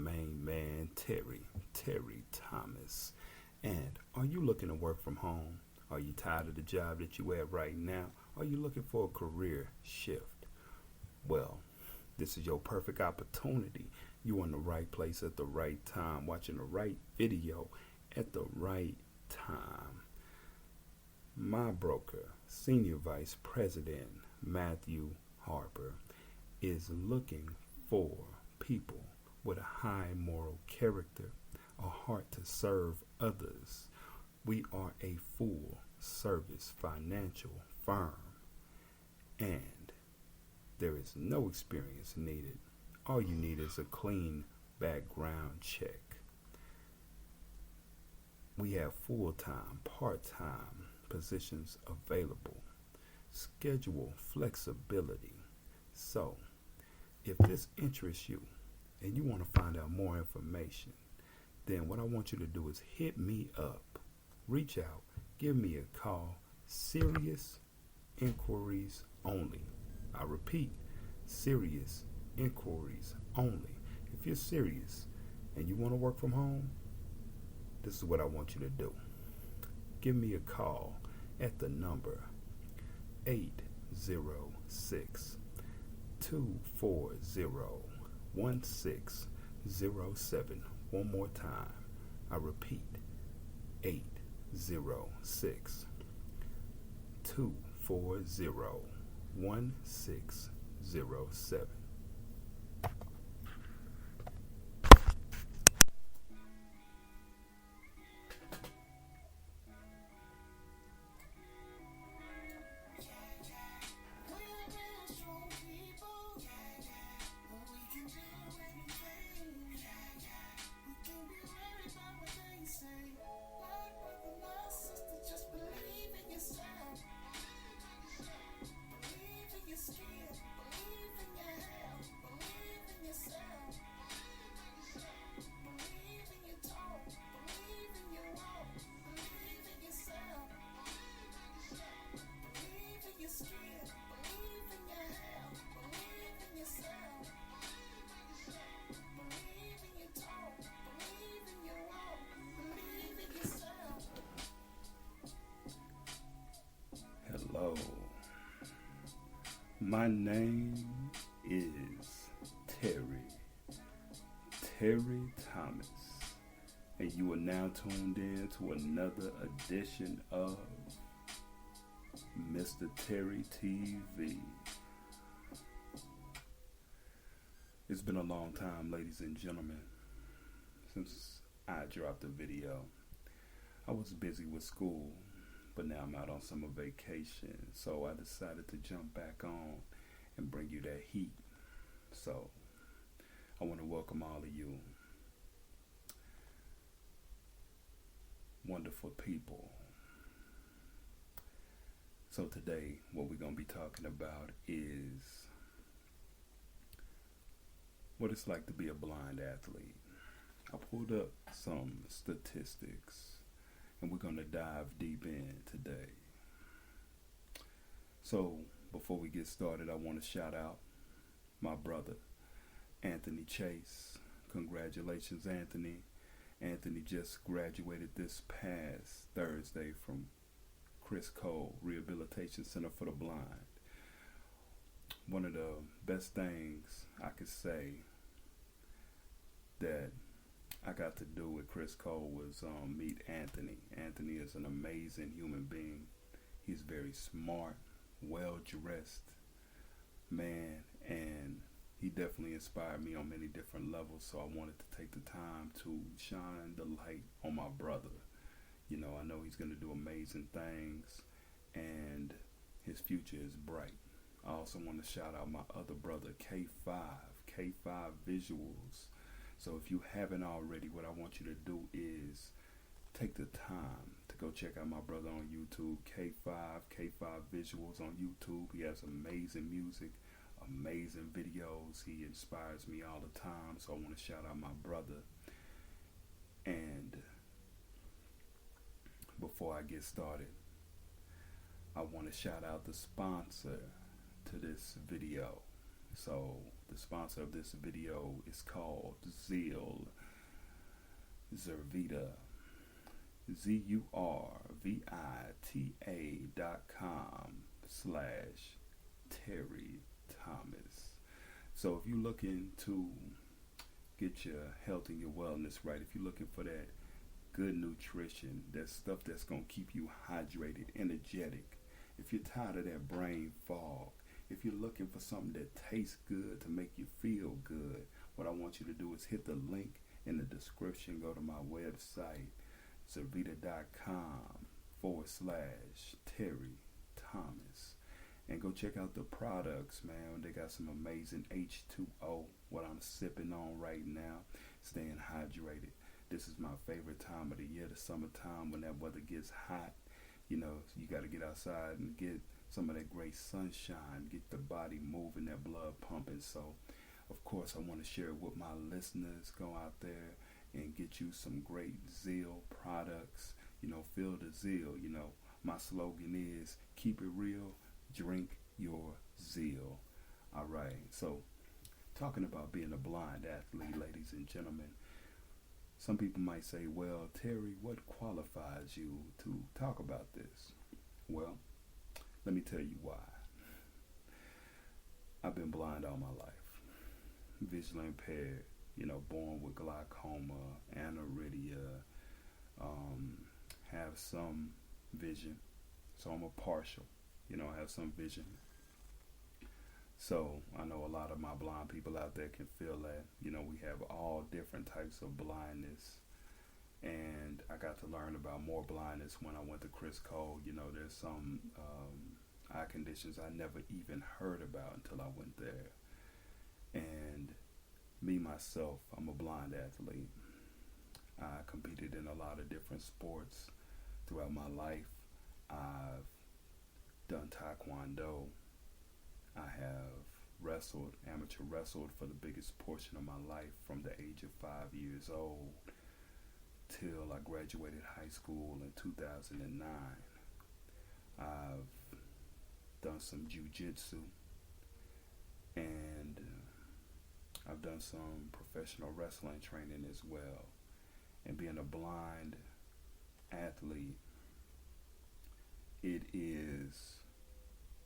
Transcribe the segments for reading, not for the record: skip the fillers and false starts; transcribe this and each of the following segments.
main man, Terry Thomas. And are you looking to work from home? Are you tired of the job that you have right now? Are you looking for a career shift? Well, this is your perfect opportunity. You're in the right place at the right time, watching the right video at the right time. My broker, Senior Vice President Matthew Harper, is looking for people with a high moral character, a heart to serve others. We are a full service financial firm, and there is no experience needed. All you need is a clean background check. We have full-time, part-time positions available. Schedule flexibility. So, if this interests you and you want to find out more information, then what I want you to do is hit me up. Reach out. Give me a call. Serious inquiries only. I repeat, serious inquiries only. If you're serious and you want to work from home, this is what I want you to do. Give me a call at the number 806-240-1607. One more time. I repeat, 806-240-1607. Hello. My name is Terry Thomas, and you are now tuned in to another edition of MR.TerryTV. It's been a long time, ladies and gentlemen, since I dropped a video. I was busy with school, but now I'm out on summer vacation, so I decided to jump back on and bring you that heat. So I want to welcome all of you wonderful people. So today, what we're going to be talking about is what it's like to be a blind athlete. I pulled up some statistics, and we're going to dive deep in today. So before we get started, I want to shout out my brother, Anthony Chase. Congratulations, Anthony. Anthony just graduated this past Thursday from Chris Cole Rehabilitation Center for the Blind. One of the best things I could say that I got to do with Chris Cole was meet Anthony. Anthony is an amazing human being. He's very smart, well-dressed man, and he definitely inspired me on many different levels, so I wanted to take the time to shine the light on my brother. You know, I know he's going to do amazing things, and his future is bright. I also want to shout out my other brother, K5 Visuals. So if you haven't already, what I want you to do is take the time to go check out my brother on YouTube, K5 Visuals on YouTube. He has amazing music, amazing videos. He inspires me all the time, so I want to shout out my brother. And before I get started, I want to shout out the sponsor to this video. So The sponsor of this video is called Zeal Zurvita. ZURVITA.com/Terry Thomas. So if you're looking to get your health and your wellness right, if you're looking for that good nutrition, that stuff that's going to keep you hydrated, energetic, if you're tired of that brain fog, if you're looking for something that tastes good to make you feel good, what I want you to do is hit the link in the description. Go to my website, Zurvita.com/Terry Thomas. And go check out the products, man. They got some amazing H2O, what I'm sipping on right now, staying hydrated. This is my favorite time of the year, the summertime, when that weather gets hot. You know, you got to get outside and get some of that great sunshine, get the body moving, that blood pumping. So, of course, I want to share it with my listeners. Go out there and get you some great Zeal products. You know, feel the zeal. You know, my slogan is keep it real, drink your zeal. All right. So, talking about being a blind athlete, ladies and gentlemen, some people might say, well, Terry, what qualifies you to talk about this? Well, let me tell you why. I've been blind all my life, visually impaired, you know, born with glaucoma, aniridia, have some vision, so I'm a partial, you know, I have some vision. So I know a lot of my blind people out there can feel that. You know, we have all different types of blindness, and I got to learn about more blindness when I went to Chris Cole. You know, there's some eye conditions I never even heard about until I went there. And me, myself, I'm a blind athlete. I competed in a lot of different sports throughout my life. I've done taekwondo. I have amateur wrestled for the biggest portion of my life from the age of 5 years old till I graduated high school in 2009. I've done some jiu-jitsu, and I've done some professional wrestling training as well. And being a blind athlete, it is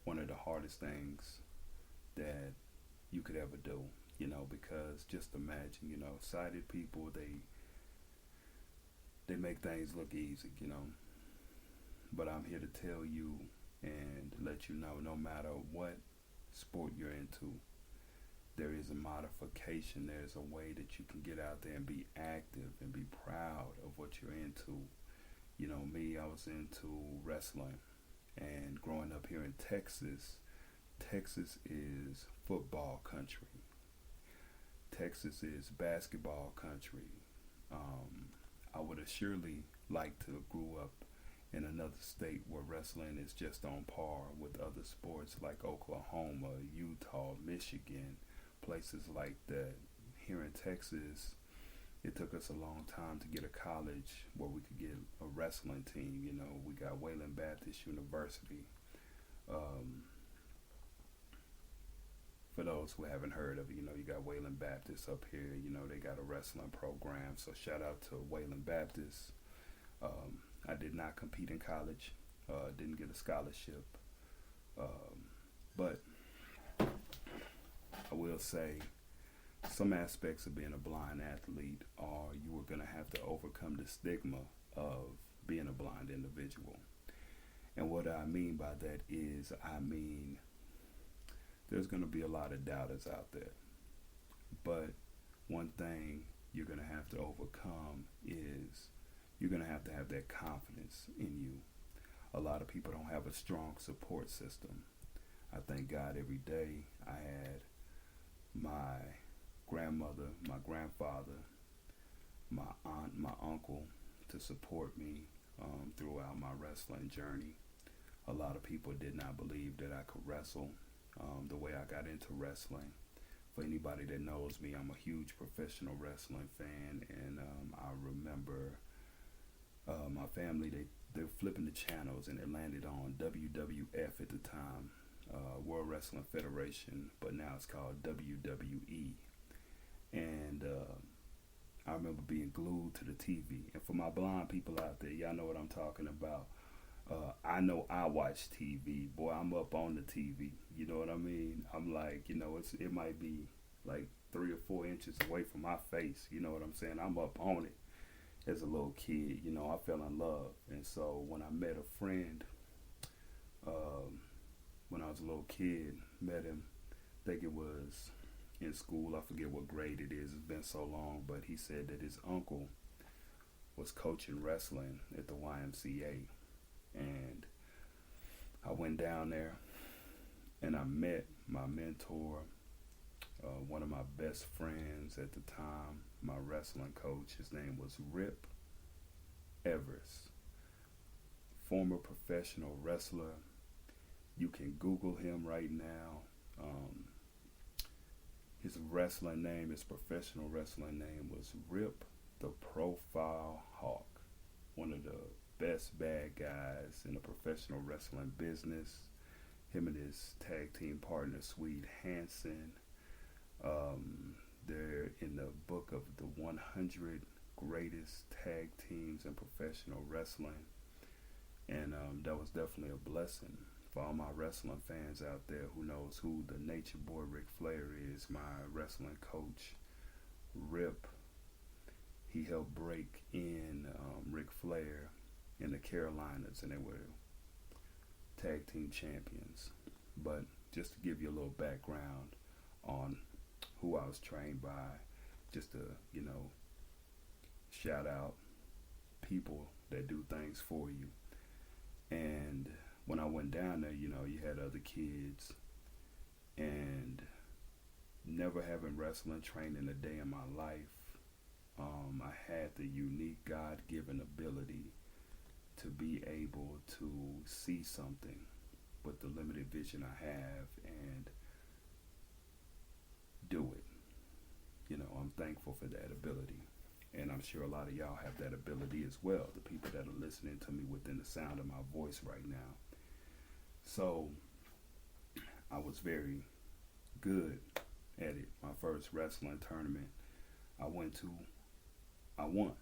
one of the hardest things that you could ever do, you know, because just imagine, you know, sighted people, they make things look easy, you know, but I'm here to tell you and let you know, no matter what sport you're into, there is a modification, there's a way that you can get out there and be active and be proud of what you're into. You know, me, I was into wrestling. And growing up here in Texas, Texas is football country. Texas is basketball country. I would have surely liked to have grew up in another state where wrestling is just on par with other sports like Oklahoma, Utah, Michigan, places like that. Here in Texas, it took us a long time to get a college where we could get a wrestling team. You know, we got Wayland Baptist University. For those who haven't heard of it, you know, you got Wayland Baptist up here. You know, they got a wrestling program. So shout out to Wayland Baptist. I did not compete in college. Didn't get a scholarship. But I will say, some aspects of being a blind athlete are you are going to have to overcome the stigma of being a blind individual. And what I mean by that is, there's going to be a lot of doubters out there. But one thing you're going to have to overcome is you're going to have that confidence in you. A lot of people don't have a strong support system. I thank God every day I had my grandmother, my grandfather, my aunt, my uncle to support me throughout my wrestling journey. A lot of people did not believe that I could wrestle the way I got into wrestling. For anybody that knows me, I'm a huge professional wrestling fan, and I remember my family, they were flipping the channels, and it landed on WWF at the time. World Wrestling Federation, but now it's called WWE. And I remember being glued to the TV. And for my blind people out there, y'all know what I'm talking about. I know I watch TV. Boy, I'm up on the TV. You know what I mean? I'm like, it might be like 3 or 4 inches away from my face. You know what I'm saying? I'm up on it. As a little kid, I fell in love. And so when I met a friend, when I was a little kid, met him, I think it was in school, I forget what grade it is, it's been so long, but he said that his uncle was coaching wrestling at the YMCA. And I went down there and I met my mentor, one of my best friends at the time, my wrestling coach. His name was Rip Evers, former professional wrestler. You can Google him right now. His wrestling name, his professional wrestling name was Rip the Profile Hawk, one of the best bad guys in the professional wrestling business. Him and his tag team partner, Swede Hansen, they're in the book of the 100 greatest tag teams in professional wrestling. And that was definitely a blessing for all my wrestling fans out there who knows who the Nature Boy Ric Flair is. My wrestling coach, Rip, he helped break in Ric Flair in the Carolinas, and they were tag team champions. But just to give you a little background on who I was trained by, just to, shout out people that do things for you. And when I went down there, you had other kids, and never having wrestling training a day in my life, I had the unique God-given ability to be able to see something with the limited vision I have and do it. I'm thankful for that ability. And I'm sure a lot of y'all have that ability as well, the people that are listening to me within the sound of my voice right now. So I was very good at it. My first wrestling tournament I went to, I won.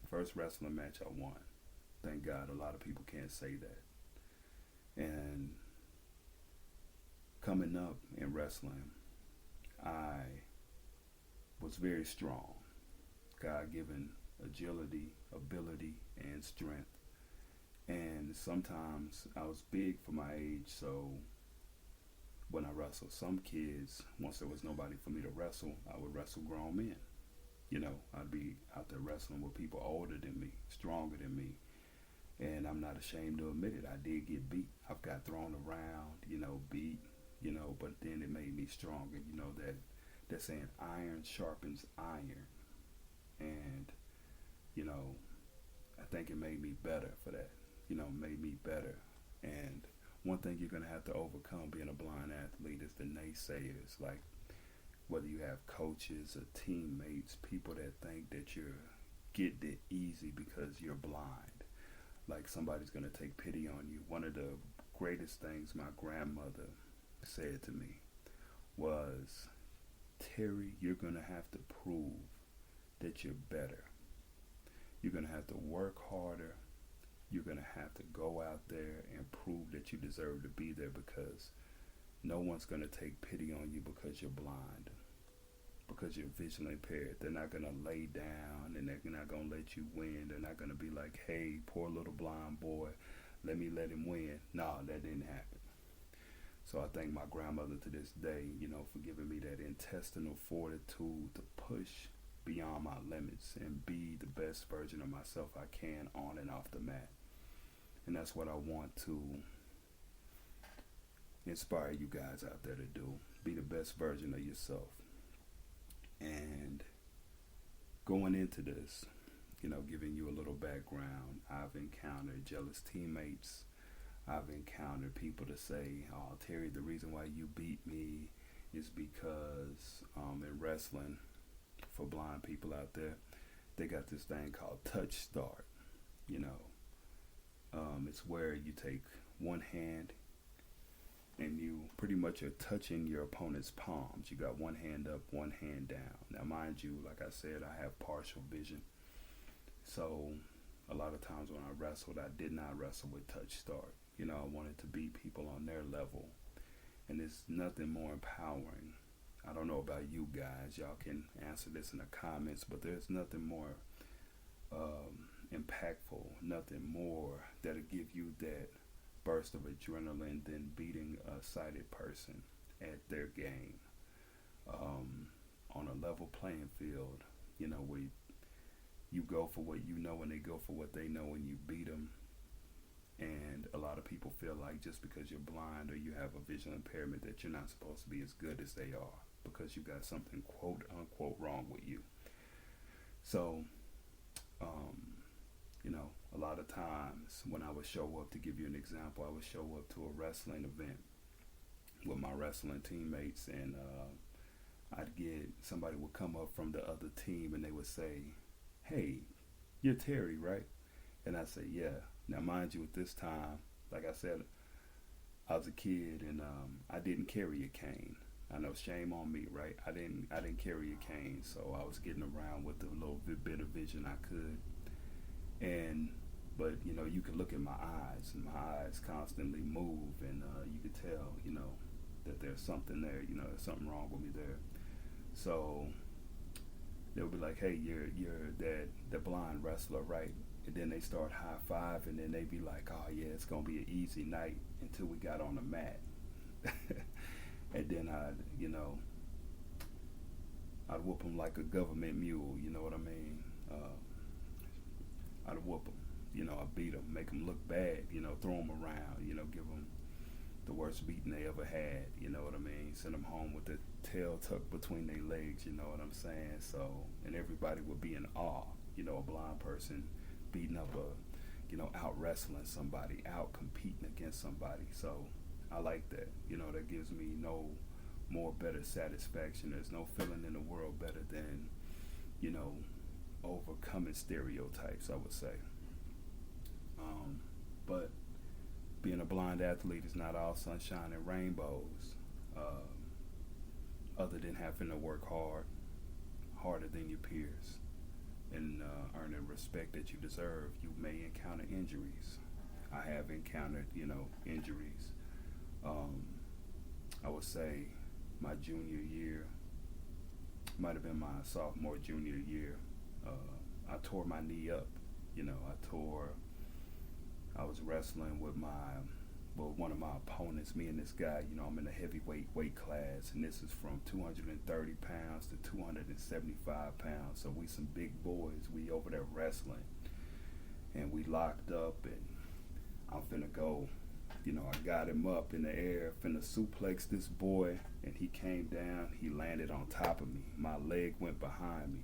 First wrestling match I won. Thank God, a lot of people can't say that. And coming up in wrestling, I was very strong. God-given agility, ability, and strength. And sometimes I was big for my age, so when I wrestled, some kids, once there was nobody for me to wrestle, I would wrestle grown men. I'd be out there wrestling with people older than me, stronger than me. And I'm not ashamed to admit it. I did get beat. I've got thrown around, beat, but then it made me stronger. That saying, iron sharpens iron. And, I think it made me better for that. Made me better. And one thing you're going to have to overcome being a blind athlete is the naysayers. Like, whether you have coaches or teammates, people that think that you're getting it easy because you're blind. Like somebody's going to take pity on you. One of the greatest things my grandmother said to me was, Terry, you're going to have to prove that you're better. You're going to have to work harder. You're going to have to go out there and prove that you deserve to be there, because no one's going to take pity on you because you're blind, because you're visually impaired. They're not going to lay down, and they're not going to let you win. They're not going to be like, hey, poor little blind boy, let him win. No, that didn't happen. So I thank my grandmother to this day, for giving me that intestinal fortitude to push beyond my limits and be the best version of myself I can on and off the mat. And that's what I want to inspire you guys out there to do. Be the best version of yourself. And going into this, giving you a little background, I've encountered jealous teammates. I've encountered people to say, oh, Terry, the reason why you beat me is because in wrestling, for blind people out there, they got this thing called touch start. It's where you take one hand, and you pretty much are touching your opponent's palms. You got one hand up, one hand down. Now, mind you, like I said, I have partial vision. So a lot of times when I wrestled, I did not wrestle with touch start. You know, I wanted to beat people on their level. And there's nothing more empowering. I don't know about you guys. Y'all can answer this in the comments, but there's nothing more impactful, nothing more that'll give you that burst of adrenaline than beating a sighted person at their game on a level playing field. You know, where you go for what you know and they go for what they know, and you beat them. And a lot of people feel like just because you're blind or you have a visual impairment that you're not supposed to be as good as they are because you got something quote unquote wrong with you. So you know, a lot of times when I would show up, to give you an example, I would show up to a wrestling event with my wrestling teammates, and somebody would come up from the other team and they would say, "Hey, you're Terry, right?" And I say, "Yeah." Now, mind you, at this time, like I said, I was a kid and I didn't carry a cane. I know, shame on me, right? I didn't carry a cane, so I was getting around with the little bit of vision I could. But you know, you could look at my eyes, and my eyes constantly move, and you could tell, you know, that there's something there. You know, there's something wrong with me there. So they'll be like, "Hey, you're the blind wrestler, right?" And then they start high five, and then they be like, "Oh yeah, it's gonna be an easy night," until we got on the mat. And then I'd whoop them like a government mule. You know what I mean? I'd whoop them. You know, I beat them, make them look bad. You know, throw them around. You know, give them the worst beating they ever had. You know what I mean? Send them home with the tail tucked between their legs. You know what I'm saying? So, and everybody would be in awe. You know, a blind person beating up out wrestling somebody, out competing against somebody. So I like that. You know, that gives me no more better satisfaction. There's no feeling in the world better than, you know, overcoming stereotypes, I would say. But being a blind athlete is not all sunshine and rainbows. Other than having to work harder than your peers, and earning respect that you deserve, you may encounter injuries. I have encountered, injuries. I would say my junior year, might have been my sophomore, junior year, I tore my knee up. I was wrestling with one of my opponents, me and this guy. I'm in a heavyweight weight class, and this is from 230 pounds to 275 pounds. So we some big boys. We over there wrestling, and we locked up, and I'm finna go. I got him up in the air, finna suplex this boy, and he came down. He landed on top of me. My leg went behind me.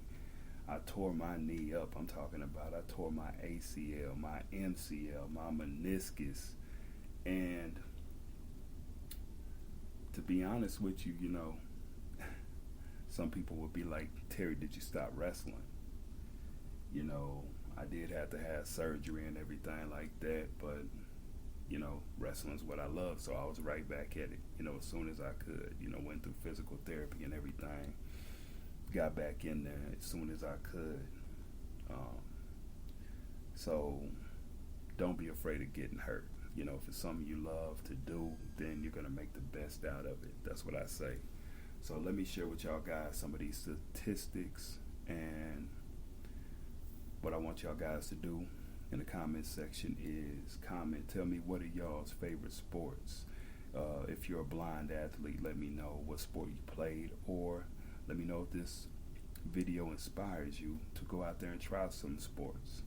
I tore my knee up. I'm talking about I tore my ACL, my MCL, my meniscus. And to be honest with you, some people would be like, "Terry, did you stop wrestling?" I did have to have surgery and everything like that, but wrestling's what I love, so I was right back at it, as soon as I could. Went through physical therapy and everything, got back in there as soon as I could. So don't be afraid of getting hurt. If it's something you love to do, then you're going to make the best out of it. That's what I say. So let me share with y'all guys some of these statistics, and what I want y'all guys to do in the comment section is comment. Tell me, what are y'all's favorite sports? If you're a blind athlete, let me know what sport you played, or let me know if this video inspires you to go out there and try some sports.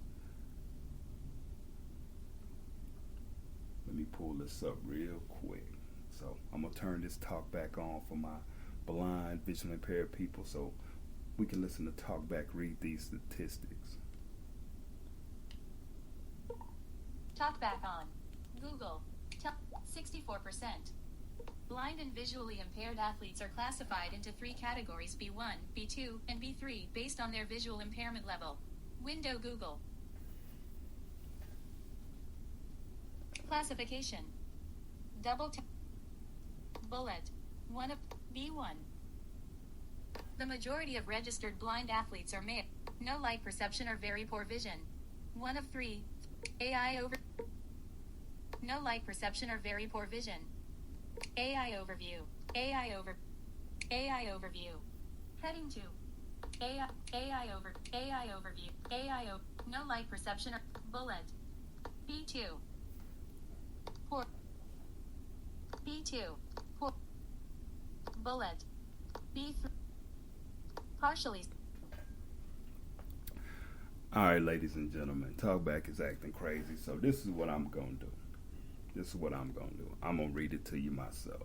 Let me pull this up real quick. So I'm going to turn this talk back on for my blind, visually impaired people, so we can listen to talk back, read these statistics. Talk back on. Google. 64%. Blind and visually impaired athletes are classified into 3 categories: B1, B2, and B3 based on their visual impairment level. Window Google. Classification. Double tap. Bullet. 1 of B1. The majority of registered blind athletes are male. No light perception or very poor vision. 1 of 3. AI over. No light perception or very poor vision. AI overview. AI over. AI overview. Heading to. AI overview. No light perception or bullet. B2. Poor. B2. Poor. Bullet. B3. Partially. All right, ladies and gentlemen, Talkback is acting crazy, so this is what I'm going to do. I'm going to read it to you myself.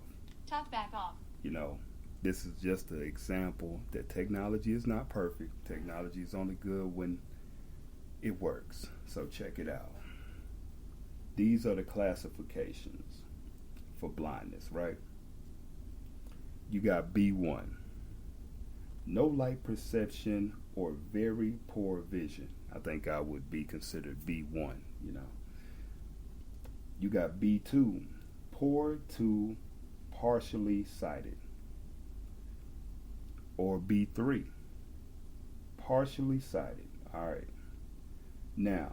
Talkback off. You know, this is just an example that technology is not perfect. Technology is only good when it works. So check it out. These are the classifications for blindness, right? You got B1. No light perception or very poor vision. I think I would be considered B1, you know. You got B2. Poor to partially sighted. Or B3. Partially sighted. All right. Now,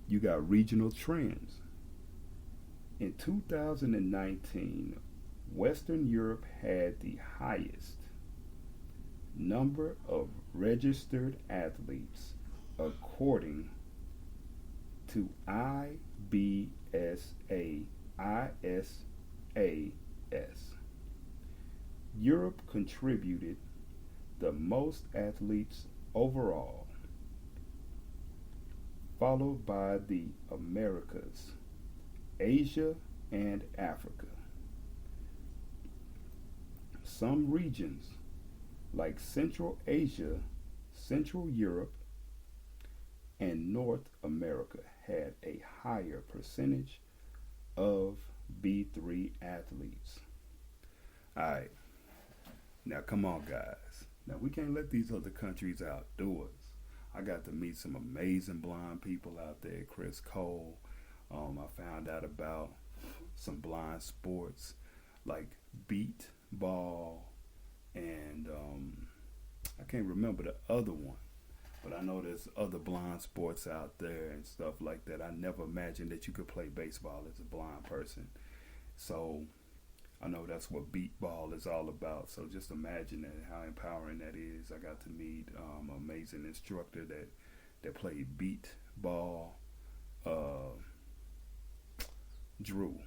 you got regional trends. In 2019, Western Europe had the highest number of registered athletes according to IBSA-ISAS. Europe contributed the most athletes overall, followed by the Americas, Asia, and Africa. Some regions like Central Asia, Central Europe, and North America had a higher percentage of B3 athletes. All right. Now, come on, guys. Now, we can't let these other countries outdo us. I got to meet some amazing blind people out there. Chris Cole. I found out about some blind sports like beat ball, and I can't remember the other one, but I know there's other blind sports out there and stuff like that. I never imagined that you could play baseball as a blind person. So I know that's what beat ball is all about. So just imagine that, how empowering that is. I got to meet an amazing instructor that played beat ball. Drew.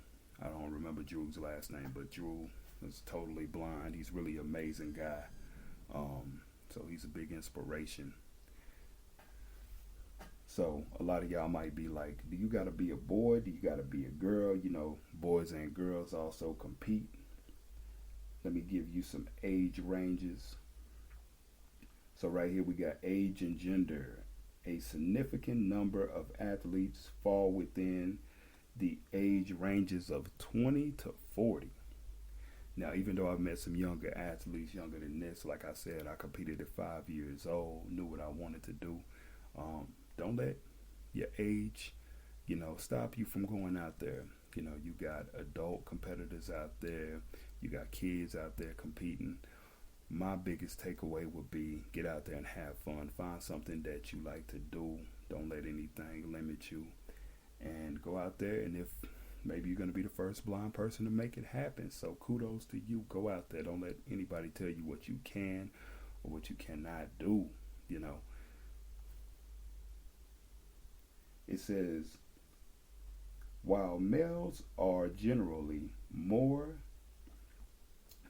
I don't remember Drew's last name, but Drew is totally blind. He's really an amazing guy. So he's a big inspiration. So a lot of y'all might be like, do you got to be a boy? Do you got to be a girl? You know, boys and girls also compete. Let me give you some age ranges. So right here we got age and gender. A significant number of athletes fall within the age ranges of 20 to 40. Now, even though I've met some younger athletes, younger than this, like I said, I competed at 5 years old, knew what I wanted to do. Don't let your age, stop you from going out there. You got adult competitors out there. You got kids out there competing. My biggest takeaway would be get out there and have fun. Find something that you like to do. Don't let anything limit you. And go out there, and if maybe you're going to be the first blind person to make it happen. So kudos to you. Go out there. Don't let anybody tell you what you can or what you cannot do. It says, while males are generally more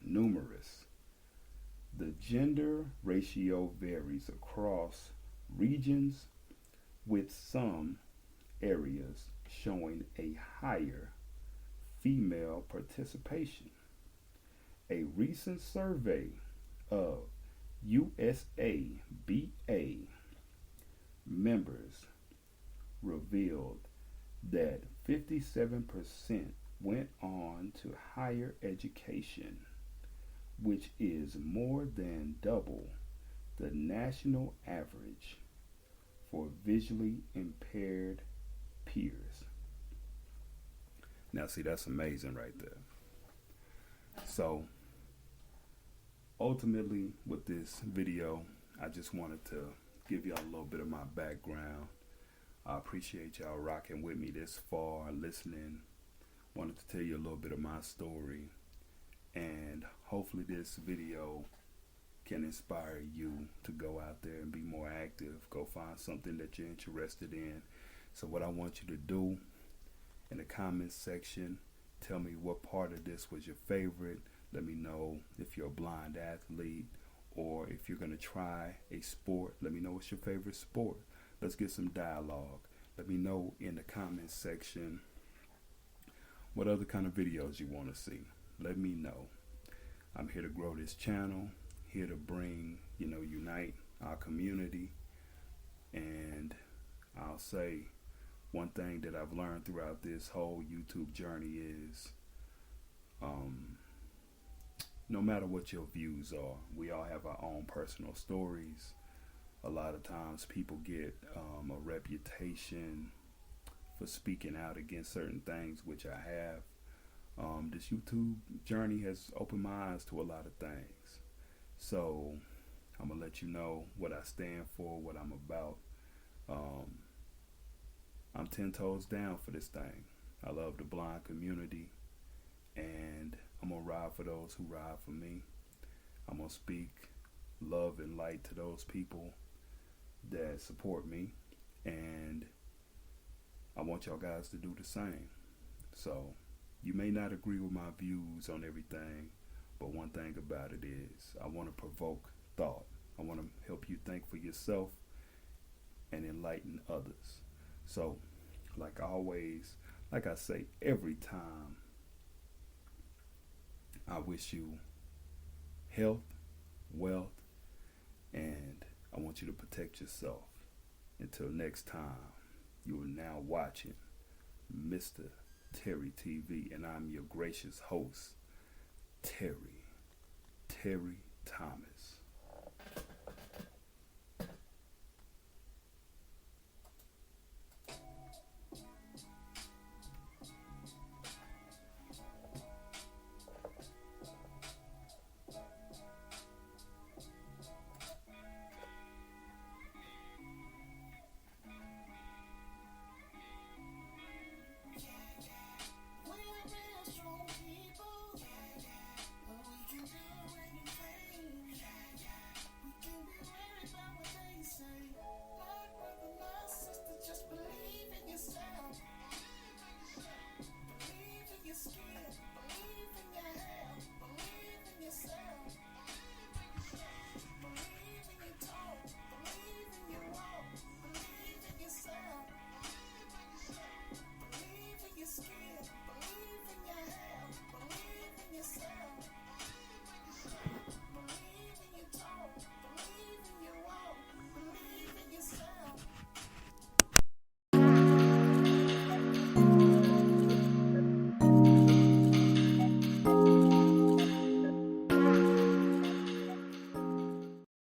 numerous, the gender ratio varies across regions, with some areas showing a higher female participation. A recent survey of USABA members revealed that 57% went on to higher education, which is more than double the national average for visually impaired peers. Now, see, that's amazing right there. So, ultimately, with this video, I just wanted to give y'all a little bit of my background. I appreciate y'all rocking with me this far, listening. Wanted to tell you a little bit of my story, and hopefully this video can inspire you to go out there and be more active. Go find something that you're interested in. So what I want you to do in the comments section, tell me what part of this was your favorite. Let me know if you're a blind athlete, or if you're going to try a sport. Let me know what's your favorite sport. Let's get some dialogue. Let me know in the comments section what other kind of videos you want to see. Let me know. I'm here to grow this channel, here to bring, unite our community. And I'll say one thing that I've learned throughout this whole YouTube journey is no matter what your views are, we all have our own personal stories. A lot of times people get a reputation for speaking out against certain things, which I have. This YouTube journey has opened my eyes to a lot of things. So I'm going to let you know what I stand for, what I'm about. I'm 10 toes down for this thing. I love the blind community, and I'm going to ride for those who ride for me. I'm going to speak love and light to those people that support me, and I want y'all guys to do the same. So you may not agree with my views on everything, but one thing about it is I want to provoke thought. I want to help you think for yourself and enlighten others. So, like always, like I say every time, I wish you health, wealth, and I want you to protect yourself. Until next time, you are now watching MR.TerryTV, and I'm your gracious host, Terry Thomas.